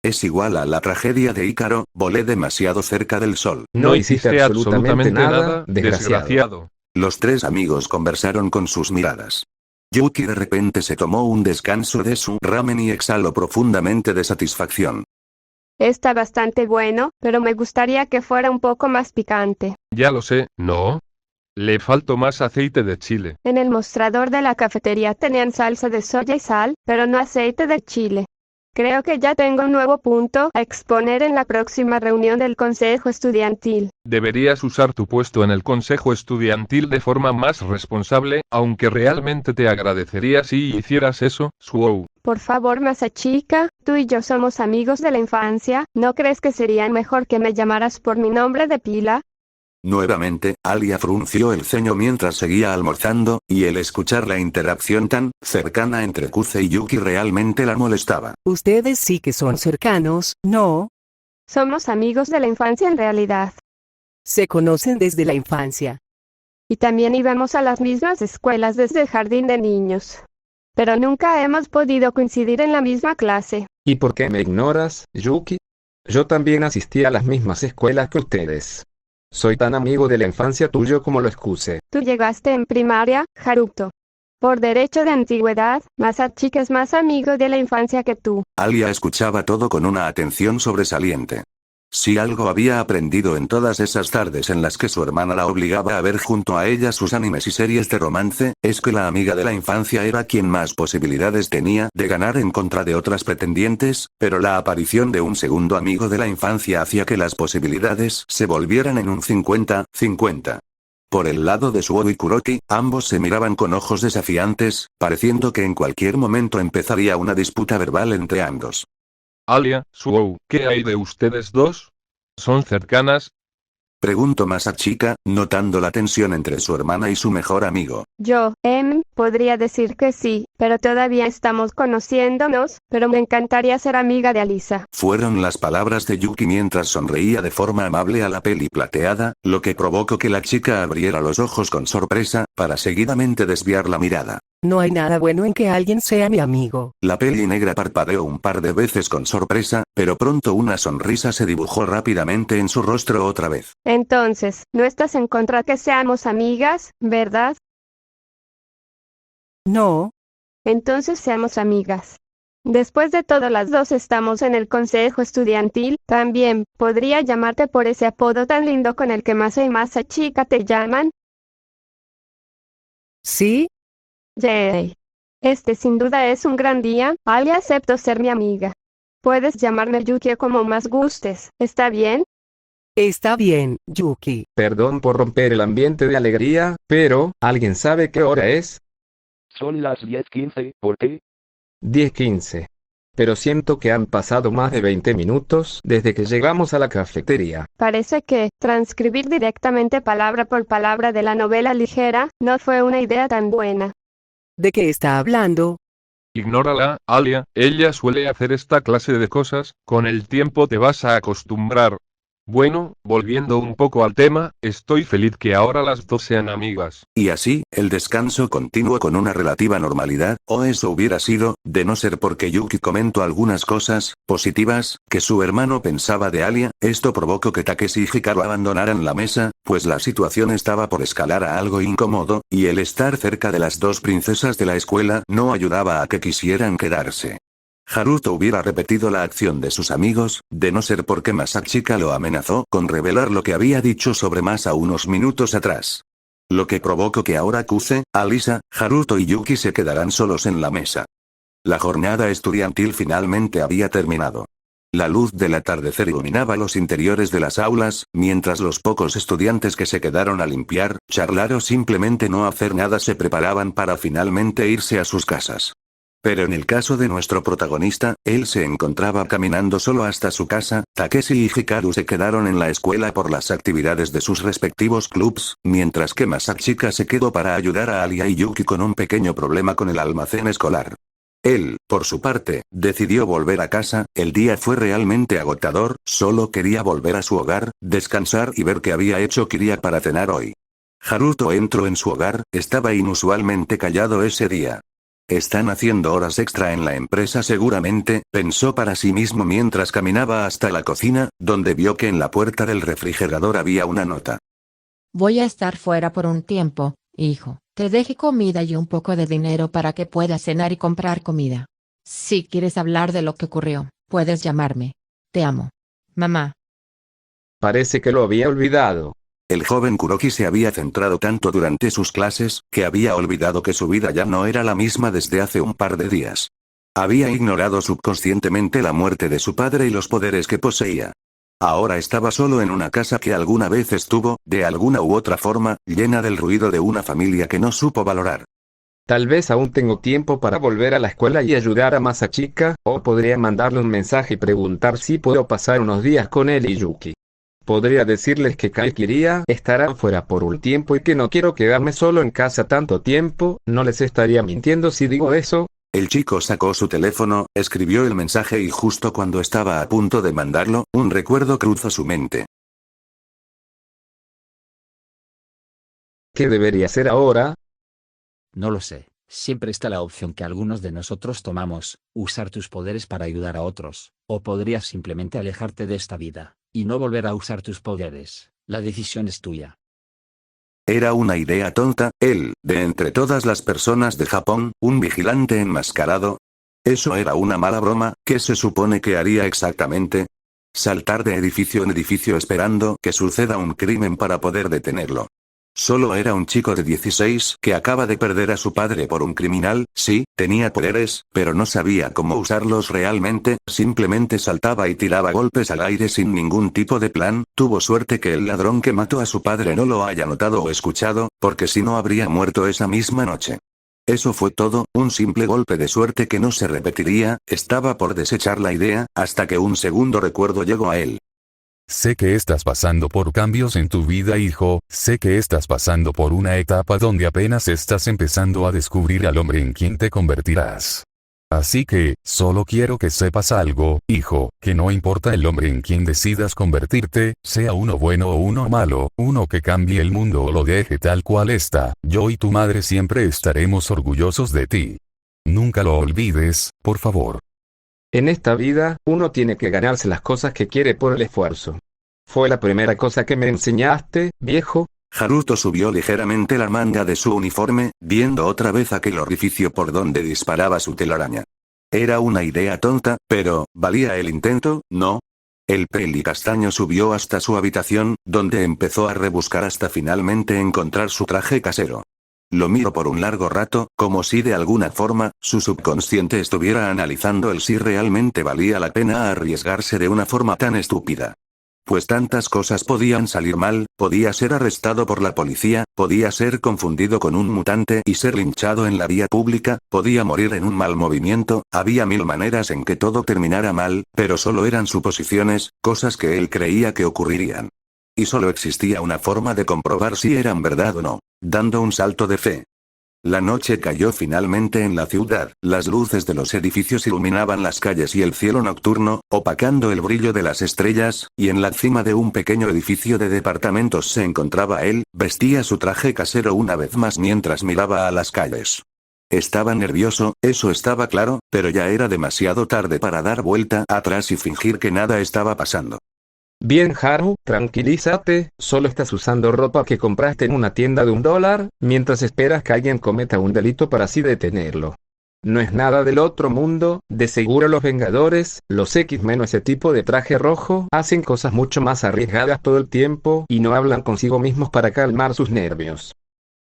Es igual a la tragedia de Ícaro, volé demasiado cerca del sol. No hiciste absolutamente nada, desgraciado. Los 3 amigos conversaron con sus miradas. Yuki de repente se tomó un descanso de su ramen y exhaló profundamente de satisfacción. Está bastante bueno, pero me gustaría que fuera un poco más picante. Ya lo sé, ¿no? Le faltó más aceite de chile. En el mostrador de la cafetería tenían salsa de soya y sal, pero no aceite de chile. Creo que ya tengo un nuevo punto a exponer en la próxima reunión del consejo estudiantil. Deberías usar tu puesto en el consejo estudiantil de forma más responsable, aunque realmente te agradecería si hicieras eso, Suou. Por favor, Masachika, tú y yo somos amigos de la infancia, ¿no crees que sería mejor que me llamaras por mi nombre de pila? Nuevamente, Alia frunció el ceño mientras seguía almorzando, y el escuchar la interacción tan cercana entre Kuze y Yuki realmente la molestaba. Ustedes sí que son cercanos, ¿no? Somos amigos de la infancia en realidad. Se conocen desde la infancia. Y también íbamos a las mismas escuelas desde el jardín de niños. Pero nunca hemos podido coincidir en la misma clase. ¿Y por qué me ignoras, Yuki? Yo también asistí a las mismas escuelas que ustedes. Soy tan amigo de la infancia tuyo como lo es Kuze. Tú llegaste en primaria, Haruto. Por derecho de antigüedad, Masachika es más amigo de la infancia que tú. Alia escuchaba todo con una atención sobresaliente. Si algo había aprendido en todas esas tardes en las que su hermana la obligaba a ver junto a ella sus animes y series de romance, es que la amiga de la infancia era quien más posibilidades tenía de ganar en contra de otras pretendientes, pero la aparición de un segundo amigo de la infancia hacía que las posibilidades se volvieran en un 50-50. Por el lado de Suo y Kuroki, ambos se miraban con ojos desafiantes, pareciendo que en cualquier momento empezaría una disputa verbal entre ambos. Alia, Suou, ¿qué hay de ustedes dos? ¿Son cercanas? Preguntó Masachika, notando la tensión entre su hermana y su mejor amigo. Yo, podría decir que sí, pero todavía estamos conociéndonos, pero me encantaría ser amiga de Alisa. Fueron las palabras de Yuki mientras sonreía de forma amable a la peli plateada, lo que provocó que la chica abriera los ojos con sorpresa, para seguidamente desviar la mirada. No hay nada bueno en que alguien sea mi amigo. La peli negra parpadeó un par de veces con sorpresa, pero pronto una sonrisa se dibujó rápidamente en su rostro otra vez. Entonces, ¿no estás en contra que seamos amigas, verdad? No. Entonces seamos amigas. Después de todo, las dos estamos en el consejo estudiantil. También, ¿podría llamarte por ese apodo tan lindo con el que Masa y Masachika te llaman? ¿Sí? Yay. Este sin duda es un gran día. Alia, acepto ser mi amiga. Puedes llamarme Yuki como más gustes, ¿está bien? Está bien, Yuki. Perdón por romper el ambiente de alegría, pero, ¿alguien sabe qué hora es? Son las 10:15, ¿por qué? 10:15. Pero siento que han pasado más de 20 minutos desde que llegamos a la cafetería. Parece que transcribir directamente palabra por palabra de la novela ligera no fue una idea tan buena. ¿De qué está hablando? Ignórala, Alia, ella suele hacer esta clase de cosas, con el tiempo te vas a acostumbrar. Bueno, volviendo un poco al tema, estoy feliz que ahora las dos sean amigas. Y así, el descanso continuó con una relativa normalidad, o eso hubiera sido, de no ser porque Yuki comentó algunas cosas positivas que su hermano pensaba de Alia. Esto provocó que Takeshi y Hikaru abandonaran la mesa, pues la situación estaba por escalar a algo incómodo, y el estar cerca de las dos princesas de la escuela no ayudaba a que quisieran quedarse. Haruto hubiera repetido la acción de sus amigos, de no ser porque Masachika lo amenazó con revelar lo que había dicho sobre Masa unos minutos atrás. Lo que provocó que ahora Kuze, Alisa, Haruto y Yuki se quedaran solos en la mesa. La jornada estudiantil finalmente había terminado. La luz del atardecer iluminaba los interiores de las aulas, mientras los pocos estudiantes que se quedaron a limpiar, charlar o simplemente no hacer nada se preparaban para finalmente irse a sus casas. Pero en el caso de nuestro protagonista, él se encontraba caminando solo hasta su casa. Takeshi y Hikaru se quedaron en la escuela por las actividades de sus respectivos clubs, mientras que Masachika se quedó para ayudar a Alia y Yuki con un pequeño problema con el almacén escolar. Él, por su parte, decidió volver a casa. El día fue realmente agotador, solo quería volver a su hogar, descansar y ver qué había hecho Kiria para cenar hoy. Haruto entró en su hogar, estaba inusualmente callado ese día. Están haciendo horas extra en la empresa seguramente, pensó para sí mismo mientras caminaba hasta la cocina, donde vio que en la puerta del refrigerador había una nota. Voy a estar fuera por un tiempo, hijo. Te dejé comida y un poco de dinero para que puedas cenar y comprar comida. Si quieres hablar de lo que ocurrió, puedes llamarme. Te amo. Mamá. Parece que lo había olvidado. El joven Kuroki se había centrado tanto durante sus clases, que había olvidado que su vida ya no era la misma desde hace un par de días. Había ignorado subconscientemente la muerte de su padre y los poderes que poseía. Ahora estaba solo en una casa que alguna vez estuvo, de alguna u otra forma, llena del ruido de una familia que no supo valorar. Tal vez aún tengo tiempo para volver a la escuela y ayudar a Masachika, o podría mandarle un mensaje y preguntar si puedo pasar unos días con él y Yuki. Podría decirles que Kai Kiria estará fuera por un tiempo y que no quiero quedarme solo en casa tanto tiempo. ¿No les estaría mintiendo si digo eso? El chico sacó su teléfono, escribió el mensaje y justo cuando estaba a punto de mandarlo, un recuerdo cruzó su mente. ¿Qué debería hacer ahora? No lo sé. Siempre está la opción que algunos de nosotros tomamos, usar tus poderes para ayudar a otros, o podrías simplemente alejarte de esta vida, y no volver a usar tus poderes. La decisión es tuya. Era una idea tonta, él, de entre todas las personas de Japón, un vigilante enmascarado. Eso era una mala broma. ¿Qué se supone que haría exactamente? Saltar de edificio en edificio esperando que suceda un crimen para poder detenerlo. Solo era un chico de 16 que acaba de perder a su padre por un criminal. Sí, tenía poderes, pero no sabía cómo usarlos realmente, simplemente saltaba y tiraba golpes al aire sin ningún tipo de plan. Tuvo suerte que el ladrón que mató a su padre no lo haya notado o escuchado, porque si no habría muerto esa misma noche. Eso fue todo, un simple golpe de suerte que no se repetiría. Estaba por desechar la idea, hasta que un segundo recuerdo llegó a él. Sé que estás pasando por cambios en tu vida, hijo, sé que estás pasando por una etapa donde apenas estás empezando a descubrir al hombre en quien te convertirás. Así que, solo quiero que sepas algo, hijo, que no importa el hombre en quien decidas convertirte, sea uno bueno o uno malo, uno que cambie el mundo o lo deje tal cual está, yo y tu madre siempre estaremos orgullosos de ti. Nunca lo olvides, por favor. En esta vida, uno tiene que ganarse las cosas que quiere por el esfuerzo. Fue la primera cosa que me enseñaste, viejo. Haruto subió ligeramente la manga de su uniforme, viendo otra vez aquel orificio por donde disparaba su telaraña. Era una idea tonta, pero, ¿valía el intento? No. El pelicastaño subió hasta su habitación, donde empezó a rebuscar hasta finalmente encontrar su traje casero. Lo miró por un largo rato, como si de alguna forma, su subconsciente estuviera analizando el si realmente valía la pena arriesgarse de una forma tan estúpida. Pues tantas cosas podían salir mal, podía ser arrestado por la policía, podía ser confundido con un mutante y ser linchado en la vía pública, podía morir en un mal movimiento, había mil maneras en que todo terminara mal, pero solo eran suposiciones, cosas que él creía que ocurrirían. Y solo existía una forma de comprobar si eran verdad o no, dando un salto de fe. La noche cayó finalmente en la ciudad, las luces de los edificios iluminaban las calles y el cielo nocturno, opacando el brillo de las estrellas, y en la cima de un pequeño edificio de departamentos se encontraba él, vestía su traje casero una vez más mientras miraba a las calles. Estaba nervioso, eso estaba claro, pero ya era demasiado tarde para dar vuelta atrás y fingir que nada estaba pasando. Bien, Haru, tranquilízate, solo estás usando ropa que compraste en una tienda de $1, mientras esperas que alguien cometa un delito para así detenerlo. No es nada del otro mundo, de seguro los Vengadores, los X-Men o ese tipo de traje rojo, hacen cosas mucho más arriesgadas todo el tiempo y no hablan consigo mismos para calmar sus nervios.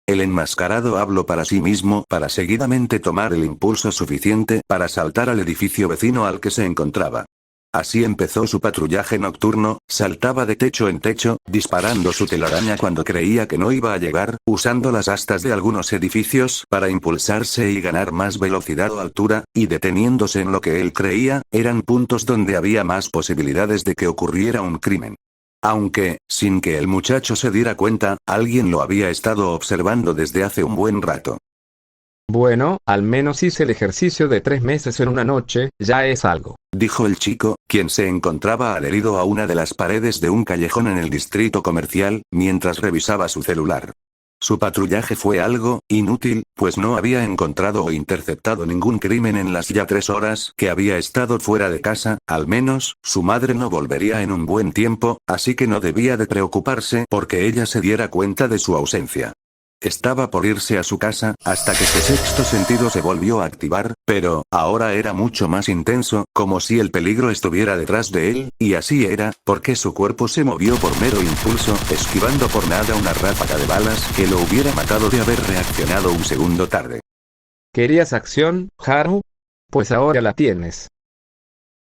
El enmascarado habló para sí mismo para seguidamente tomar el impulso suficiente para saltar al edificio vecino al que se encontraba. Así empezó su patrullaje nocturno, saltaba de techo en techo, disparando su telaraña cuando creía que no iba a llegar, usando las astas de algunos edificios para impulsarse y ganar más velocidad o altura, y deteniéndose en lo que él creía, eran puntos donde había más posibilidades de que ocurriera un crimen. Aunque, sin que el muchacho se diera cuenta, alguien lo había estado observando desde hace un buen rato. Bueno, al menos hice el ejercicio de 3 meses en una noche, ya es algo, dijo el chico, quien se encontraba adherido a una de las paredes de un callejón en el distrito comercial, mientras revisaba su celular. Su patrullaje fue algo inútil, pues no había encontrado o interceptado ningún crimen en las ya 3 horas que había estado fuera de casa, al menos, su madre no volvería en un buen tiempo, así que no debía de preocuparse porque ella se diera cuenta de su ausencia. Estaba por irse a su casa, hasta que su sexto sentido se volvió a activar, pero, ahora era mucho más intenso, como si el peligro estuviera detrás de él, y así era, porque su cuerpo se movió por mero impulso, esquivando por nada una ráfaga de balas que lo hubiera matado de haber reaccionado un segundo tarde. ¿Querías acción, Haru? Pues ahora la tienes.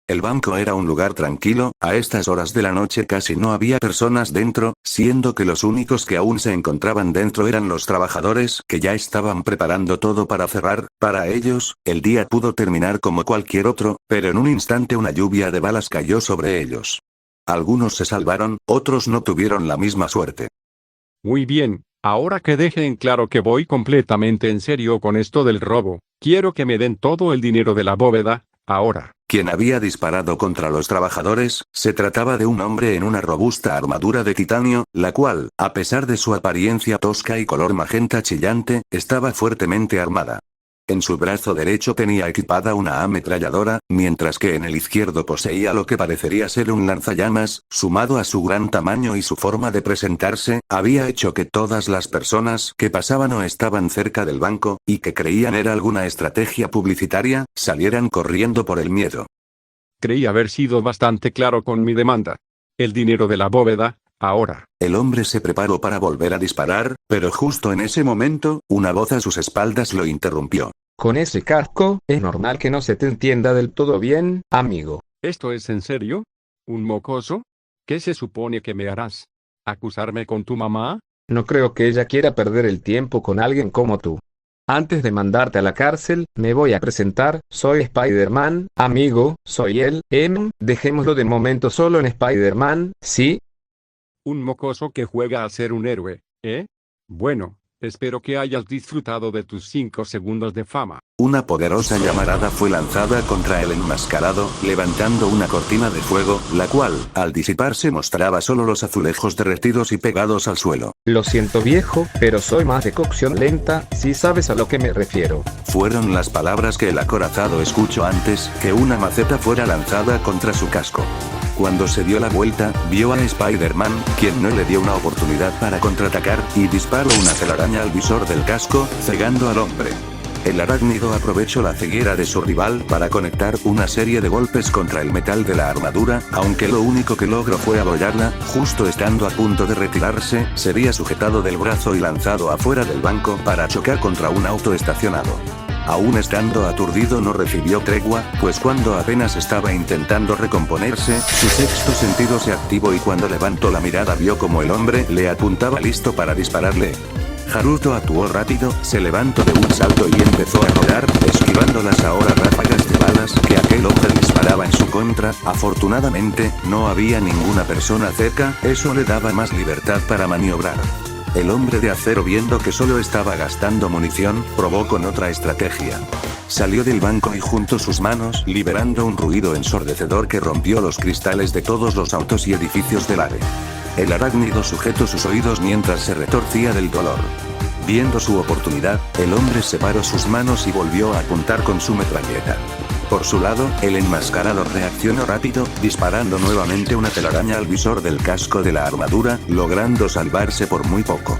El banco era un lugar tranquilo, a estas horas de la noche casi no había personas dentro, siendo que los únicos que aún se encontraban dentro eran los trabajadores que ya estaban preparando todo para cerrar. Para ellos, el día pudo terminar como cualquier otro, pero en un instante una lluvia de balas cayó sobre ellos. Algunos se salvaron, otros no tuvieron la misma suerte. Muy bien, ahora que deje en claro que voy completamente en serio con esto del robo, quiero que me den todo el dinero de la bóveda, ahora. Quien había disparado contra los trabajadores, se trataba de un hombre en una robusta armadura de titanio, la cual, a pesar de su apariencia tosca y color magenta chillante, estaba fuertemente armada. En su brazo derecho tenía equipada una ametralladora, mientras que en el izquierdo poseía lo que parecería ser un lanzallamas. Sumado a su gran tamaño y su forma de presentarse, había hecho que todas las personas que pasaban o estaban cerca del banco, y que creían era alguna estrategia publicitaria, salieran corriendo por el miedo. Creí haber sido bastante claro con mi demanda. El dinero de la bóveda, ahora. El hombre se preparó para volver a disparar, pero justo en ese momento, una voz a sus espaldas lo interrumpió. Con ese casco, es normal que no se te entienda del todo bien, amigo. ¿Esto es en serio? ¿Un mocoso? ¿Qué se supone que me harás? ¿Acusarme con tu mamá? No creo que ella quiera perder el tiempo con alguien como tú. Antes de mandarte a la cárcel, me voy a presentar. Soy Spider-Man, amigo, soy él. Dejémoslo de momento solo en Spider-Man, ¿sí? Un mocoso que juega a ser un héroe, ¿eh? Bueno, espero que hayas disfrutado de tus 5 segundos de fama. Una poderosa llamarada fue lanzada contra el enmascarado, levantando una cortina de fuego, la cual, al disiparse mostraba solo los azulejos derretidos y pegados al suelo. Lo siento viejo, pero soy más de cocción lenta, si sabes a lo que me refiero. Fueron las palabras que el acorazado escuchó antes que una maceta fuera lanzada contra su casco. Cuando se dio la vuelta, vio a Spider-Man, quien no le dio una oportunidad para contraatacar, y disparó una telaraña al visor del casco, cegando al hombre. El arácnido aprovechó la ceguera de su rival para conectar una serie de golpes contra el metal de la armadura, aunque lo único que logró fue abollarla. Justo estando a punto de retirarse, sería sujetado del brazo y lanzado afuera del banco para chocar contra un auto estacionado. Aún estando aturdido no recibió tregua, pues cuando apenas estaba intentando recomponerse, su sexto sentido se activó y cuando levantó la mirada vio como el hombre le apuntaba listo para dispararle. Haruto actuó rápido, se levantó de un salto y empezó a rodar, esquivando las ahora ráfagas de balas que aquel hombre disparaba en su contra. Afortunadamente, no había ninguna persona cerca, eso le daba más libertad para maniobrar. El hombre de acero, viendo que solo estaba gastando munición, probó con otra estrategia. Salió del banco y juntó sus manos, liberando un ruido ensordecedor que rompió los cristales de todos los autos y edificios del área. El arácnido sujetó sus oídos mientras se retorcía del dolor. Viendo su oportunidad, el hombre separó sus manos y volvió a apuntar con su metralleta. Por su lado, el enmascarado reaccionó rápido, disparando nuevamente una telaraña al visor del casco de la armadura, logrando salvarse por muy poco.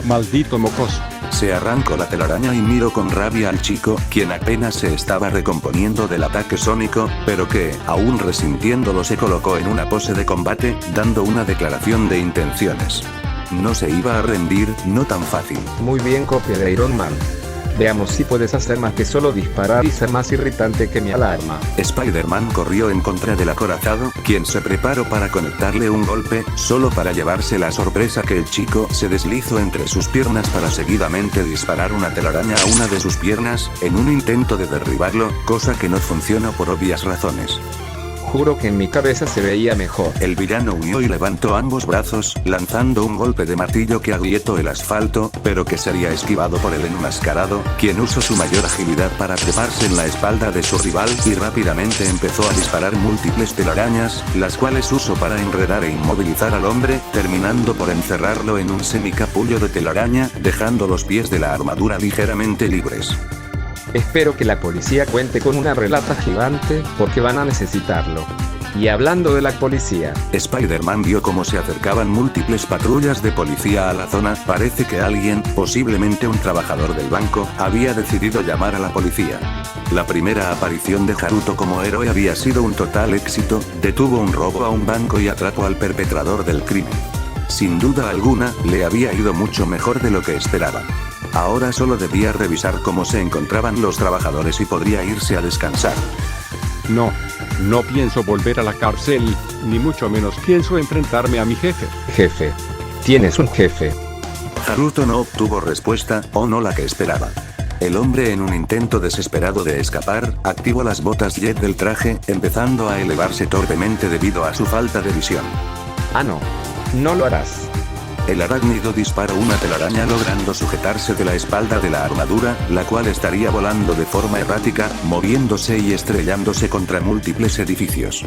Maldito mocoso. Se arrancó la telaraña y miró con rabia al chico, quien apenas se estaba recomponiendo del ataque sónico, pero que, aún resintiéndolo, se colocó en una pose de combate, dando una declaración de intenciones. No se iba a rendir, no tan fácil. Muy bien, copia de Iron Man. Veamos si puedes hacer más que solo disparar y ser más irritante que mi alarma. Spider-Man corrió en contra del acorazado, quien se preparó para conectarle un golpe, solo para llevarse la sorpresa que el chico se deslizó entre sus piernas para seguidamente disparar una telaraña a una de sus piernas, en un intento de derribarlo, cosa que no funcionó por obvias razones. Juro que en mi cabeza se veía mejor. El villano huyó y levantó ambos brazos, lanzando un golpe de martillo que agrietó el asfalto, pero que sería esquivado por el enmascarado, quien usó su mayor agilidad para treparse en la espalda de su rival y rápidamente empezó a disparar múltiples telarañas, las cuales usó para enredar e inmovilizar al hombre, terminando por encerrarlo en un semicapullo de telaraña, dejando los pies de la armadura ligeramente libres. Espero que la policía cuente con una relata gigante, porque van a necesitarlo. Y hablando de la policía, Spider-Man vio cómo se acercaban múltiples patrullas de policía a la zona. Parece que alguien, posiblemente un trabajador del banco, había decidido llamar a la policía. La primera aparición de Haruto como héroe había sido un total éxito, detuvo un robo a un banco y atrapó al perpetrador del crimen. Sin duda alguna, le había ido mucho mejor de lo que esperaba. Ahora solo debía revisar cómo se encontraban los trabajadores y podría irse a descansar. No pienso volver a la cárcel, ni mucho menos pienso enfrentarme a mi jefe. Jefe. Tienes un jefe. Haruto no obtuvo respuesta, o no la que esperaba. El hombre, en un intento desesperado de escapar, activó las botas jet del traje, empezando a elevarse torpemente debido a su falta de visión. Ah, no. No lo harás. El arácnido disparó una telaraña logrando sujetarse de la espalda de la armadura, la cual estaría volando de forma errática, moviéndose y estrellándose contra múltiples edificios.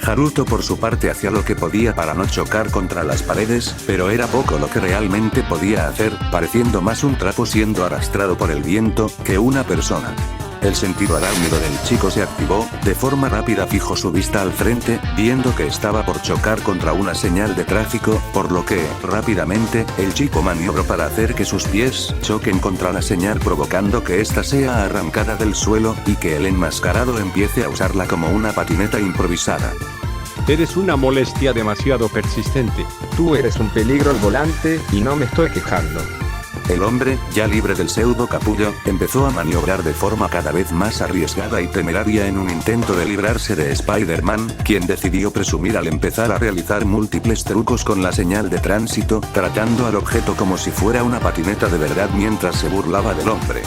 Haruto por su parte hacía lo que podía para no chocar contra las paredes, pero era poco lo que realmente podía hacer, pareciendo más un trapo siendo arrastrado por el viento, que una persona. El sentido arácnido del chico se activó, de forma rápida fijó su vista al frente, viendo que estaba por chocar contra una señal de tráfico, por lo que, rápidamente, el chico maniobró para hacer que sus pies choquen contra la señal provocando que ésta sea arrancada del suelo, y que el enmascarado empiece a usarla como una patineta improvisada. Eres una molestia demasiado persistente. Tú eres un peligro al volante, y no me estoy quejando. El hombre, ya libre del pseudo capullo, empezó a maniobrar de forma cada vez más arriesgada y temeraria en un intento de librarse de Spider-Man, quien decidió presumir al empezar a realizar múltiples trucos con la señal de tránsito, tratando al objeto como si fuera una patineta de verdad mientras se burlaba del hombre.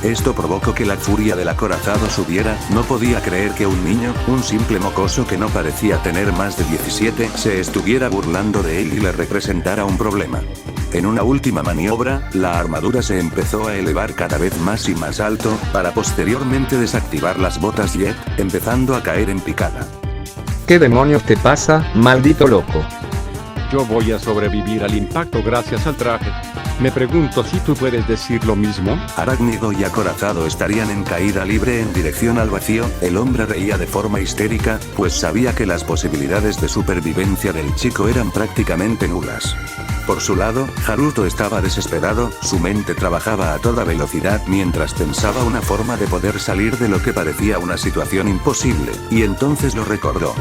Esto provocó que la furia del acorazado subiera, no podía creer que un niño, un simple mocoso que no parecía tener más de 17, se estuviera burlando de él y le representara un problema. En una última maniobra, la armadura se empezó a elevar cada vez más y más alto, para posteriormente desactivar las botas jet, empezando a caer en picada. ¿Qué demonios te pasa, maldito loco? Yo voy a sobrevivir al impacto gracias al traje. Me pregunto si tú puedes decir lo mismo. Arácnido y acorazado estarían en caída libre en dirección al vacío. El hombre reía de forma histérica, pues sabía que las posibilidades de supervivencia del chico eran prácticamente nulas. Por su lado, Haruto estaba desesperado, su mente trabajaba a toda velocidad mientras pensaba una forma de poder salir de lo que parecía una situación imposible, y entonces lo recordó.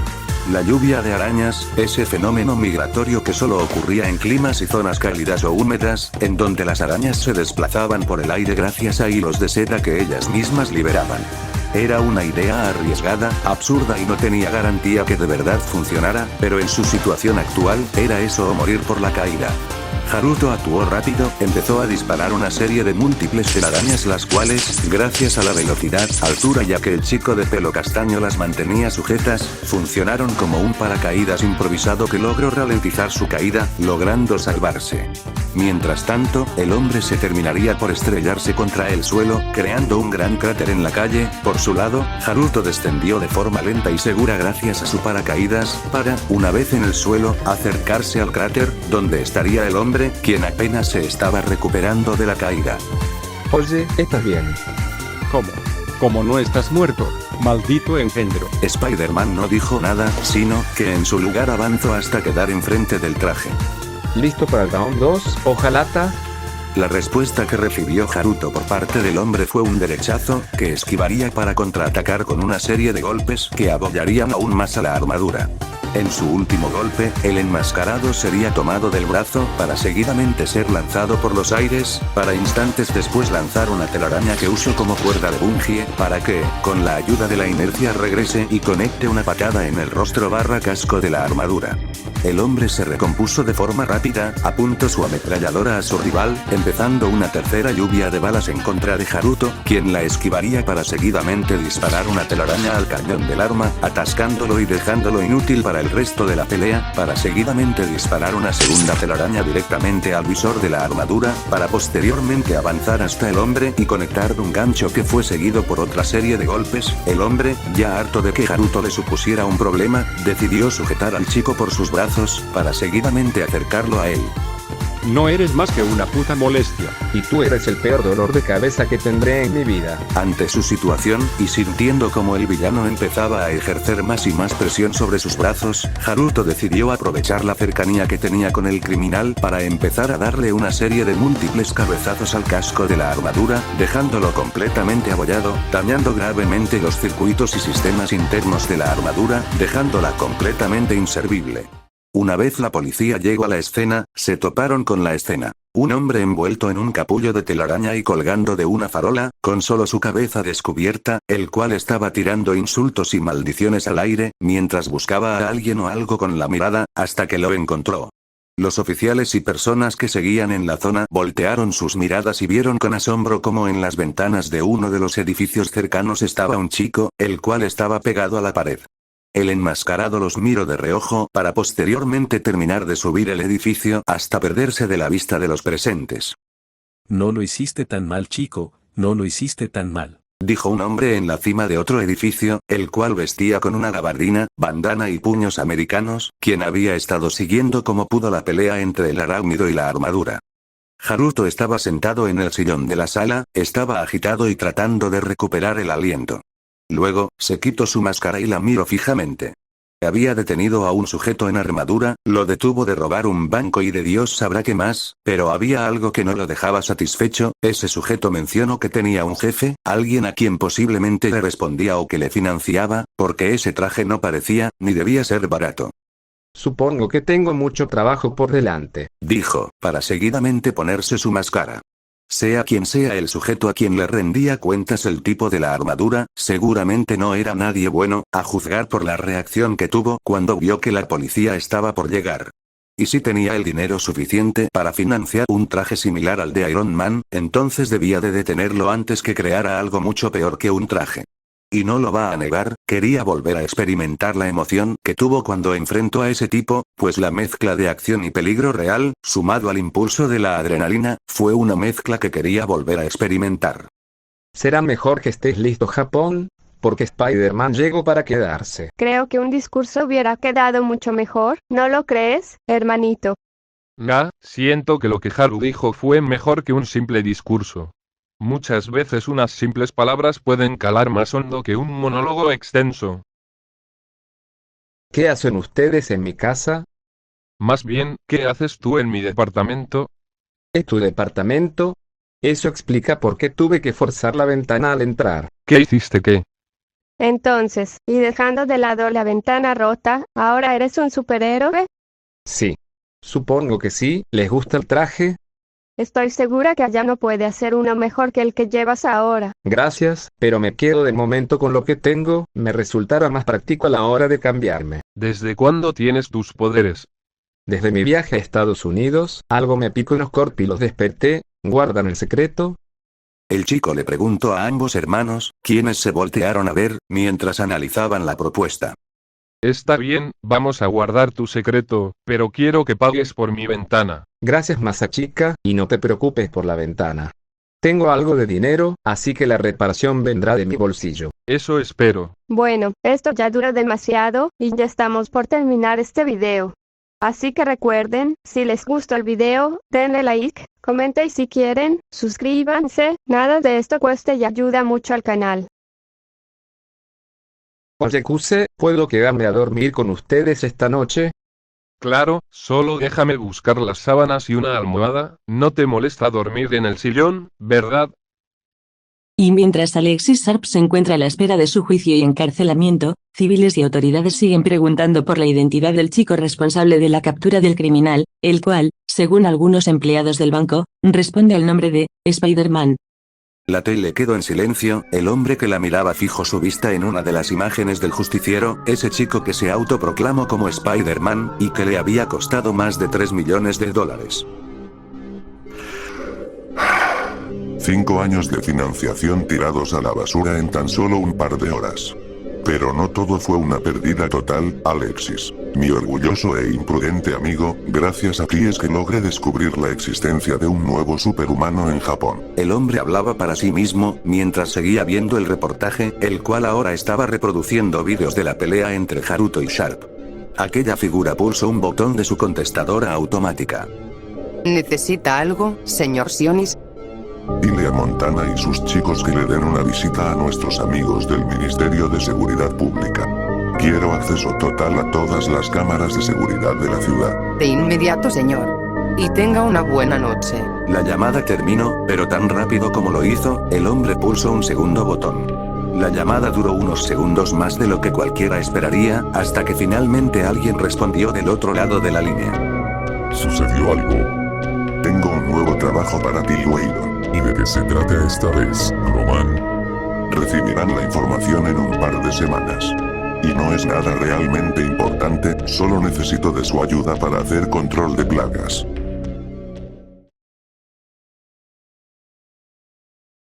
La lluvia de arañas, ese fenómeno migratorio que solo ocurría en climas y zonas cálidas o húmedas, en donde las arañas se desplazaban por el aire gracias a hilos de seda que ellas mismas liberaban. Era una idea arriesgada, absurda y no tenía garantía que de verdad funcionara, pero en su situación actual, era eso o morir por la caída. Haruto actuó rápido, empezó a disparar una serie de múltiples telarañas las cuales, gracias a la velocidad, altura ya que el chico de pelo castaño las mantenía sujetas, funcionaron como un paracaídas improvisado que logró ralentizar su caída, logrando salvarse. Mientras tanto, el hombre se terminaría por estrellarse contra el suelo, creando un gran cráter en la calle. Por su lado, Haruto descendió de forma lenta y segura gracias a su paracaídas, para, una vez en el suelo, acercarse al cráter, donde estaría el hombre, quien apenas se estaba recuperando de la caída. Oye, ¿estás bien? ¿Cómo no estás muerto, maldito engendro? Spider-Man no dijo nada, sino que en su lugar avanzó hasta quedar enfrente del traje. ¿Listo para el round 2, ojalata? La respuesta que recibió Haruto por parte del hombre fue un derechazo, que esquivaría para contraatacar con una serie de golpes que abollarían aún más a la armadura. En su último golpe, el enmascarado sería tomado del brazo, para seguidamente ser lanzado por los aires, para instantes después lanzar una telaraña que usó como cuerda de bungee, para que, con la ayuda de la inercia regrese y conecte una patada en el rostro / casco de la armadura. El hombre se recompuso de forma rápida, apuntó su ametralladora a su rival, empezando una tercera lluvia de balas en contra de Haruto, quien la esquivaría para seguidamente disparar una telaraña al cañón del arma, atascándolo y dejándolo inútil para el resto de la pelea, para seguidamente disparar una segunda telaraña directamente al visor de la armadura, para posteriormente avanzar hasta el hombre y conectar un gancho que fue seguido por otra serie de golpes. El hombre, ya harto de que Haruto le supusiera un problema, decidió sujetar al chico por sus brazos, para seguidamente acercarlo a él. No eres más que una puta molestia. Y tú eres el peor dolor de cabeza que tendré en mi vida. Ante su situación, y sintiendo como el villano empezaba a ejercer más y más presión sobre sus brazos, Haruto decidió aprovechar la cercanía que tenía con el criminal para empezar a darle una serie de múltiples cabezazos al casco de la armadura, dejándolo completamente abollado, dañando gravemente los circuitos y sistemas internos de la armadura, dejándola completamente inservible. Una vez la policía llegó a la escena, se toparon con la escena. Un hombre envuelto en un capullo de telaraña y colgando de una farola, con solo su cabeza descubierta, el cual estaba tirando insultos y maldiciones al aire, mientras buscaba a alguien o algo con la mirada, hasta que lo encontró. Los oficiales y personas que seguían en la zona voltearon sus miradas y vieron con asombro cómo en las ventanas de uno de los edificios cercanos estaba un chico, el cual estaba pegado a la pared. El enmascarado los miró de reojo para posteriormente terminar de subir el edificio hasta perderse de la vista de los presentes. No lo hiciste tan mal, chico, no lo hiciste tan mal, dijo un hombre en la cima de otro edificio, el cual vestía con una gabardina, bandana y puños americanos, quien había estado siguiendo como pudo la pelea entre el arácnido y la armadura. Haruto estaba sentado en el sillón de la sala, estaba agitado y tratando de recuperar el aliento. Luego, se quitó su máscara y la miró fijamente. Había detenido a un sujeto en armadura, lo detuvo de robar un banco y de Dios sabrá qué más, pero había algo que no lo dejaba satisfecho. Ese sujeto mencionó que tenía un jefe, alguien a quien posiblemente le respondía o que le financiaba, porque ese traje no parecía, ni debía ser barato. Supongo que tengo mucho trabajo por delante, dijo, para seguidamente ponerse su máscara. Sea quien sea el sujeto a quien le rendía cuentas el tipo de la armadura, seguramente no era nadie bueno, a juzgar por la reacción que tuvo cuando vio que la policía estaba por llegar. Y si tenía el dinero suficiente para financiar un traje similar al de Iron Man, entonces debía de detenerlo antes que creara algo mucho peor que un traje. Y no lo va a negar, quería volver a experimentar la emoción que tuvo cuando enfrentó a ese tipo, pues la mezcla de acción y peligro real, sumado al impulso de la adrenalina, fue una mezcla que quería volver a experimentar. Será mejor que estés listo, Japón, porque Spider-Man llegó para quedarse. Creo que un discurso hubiera quedado mucho mejor, ¿no lo crees, hermanito? Siento que lo que Haru dijo fue mejor que un simple discurso. Muchas veces unas simples palabras pueden calar más hondo que un monólogo extenso. ¿Qué hacen ustedes en mi casa? Más bien, ¿qué haces tú en mi departamento? ¿Es tu departamento? Eso explica por qué tuve que forzar la ventana al entrar. ¿Qué hiciste qué? Entonces, y dejando de lado la ventana rota, ¿ahora eres un superhéroe? Sí. Supongo que sí. ¿Les gusta el traje? Estoy segura que allá no puede hacer uno mejor que el que llevas ahora. Gracias, pero me quedo de momento con lo que tengo, me resultará más práctico a la hora de cambiarme. ¿Desde cuándo tienes tus poderes? Desde mi viaje a Estados Unidos, algo me picó en los corpos y los desperté. ¿Guardan el secreto? El chico le preguntó a ambos hermanos, quienes se voltearon a ver, mientras analizaban la propuesta. Está bien, vamos a guardar tu secreto, pero quiero que pagues por mi ventana. Gracias, Masachika, y no te preocupes por la ventana. Tengo algo de dinero, así que la reparación vendrá de mi bolsillo. Eso espero. Bueno, esto ya duró demasiado, y ya estamos por terminar este video. Así que recuerden, si les gustó el video, denle like, comenten y si quieren, suscríbanse, nada de esto cuesta y ayuda mucho al canal. Oye, Kuse, ¿puedo quedarme a dormir con ustedes esta noche? Claro, solo déjame buscar las sábanas y una almohada, no te molesta dormir en el sillón, ¿verdad? Y mientras Alexis Sharp se encuentra a la espera de su juicio y encarcelamiento, civiles y autoridades siguen preguntando por la identidad del chico responsable de la captura del criminal, el cual, según algunos empleados del banco, responde al nombre de Spider-Man. La tele quedó en silencio, el hombre que la miraba fijó su vista en una de las imágenes del justiciero, ese chico que se autoproclamó como Spider-Man, y que le había costado más de $3 millones. 5 años de financiación tirados a la basura en tan solo un par de horas. Pero no todo fue una pérdida total, Alexis. Mi orgulloso e imprudente amigo, gracias a ti es que logré descubrir la existencia de un nuevo superhumano en Japón. El hombre hablaba para sí mismo, mientras seguía viendo el reportaje, el cual ahora estaba reproduciendo vídeos de la pelea entre Haruto y Sharp. Aquella figura pulsó un botón de su contestadora automática. ¿Necesita algo, señor Sionis? Dile a Montana y sus chicos que le den una visita a nuestros amigos del Ministerio de Seguridad Pública. Quiero acceso total a todas las cámaras de seguridad de la ciudad. De inmediato, señor. Y tenga una buena noche. La llamada terminó, pero tan rápido como lo hizo, el hombre pulsó un segundo botón. La llamada duró unos segundos más de lo que cualquiera esperaría, hasta que finalmente alguien respondió del otro lado de la línea. ¿Sucedió algo? Tengo un nuevo trabajo para ti, Waylon. ¿Y de qué se trata esta vez, Roman? Recibirán la información en un par de semanas. Y no es nada realmente importante, solo necesito de su ayuda para hacer control de plagas.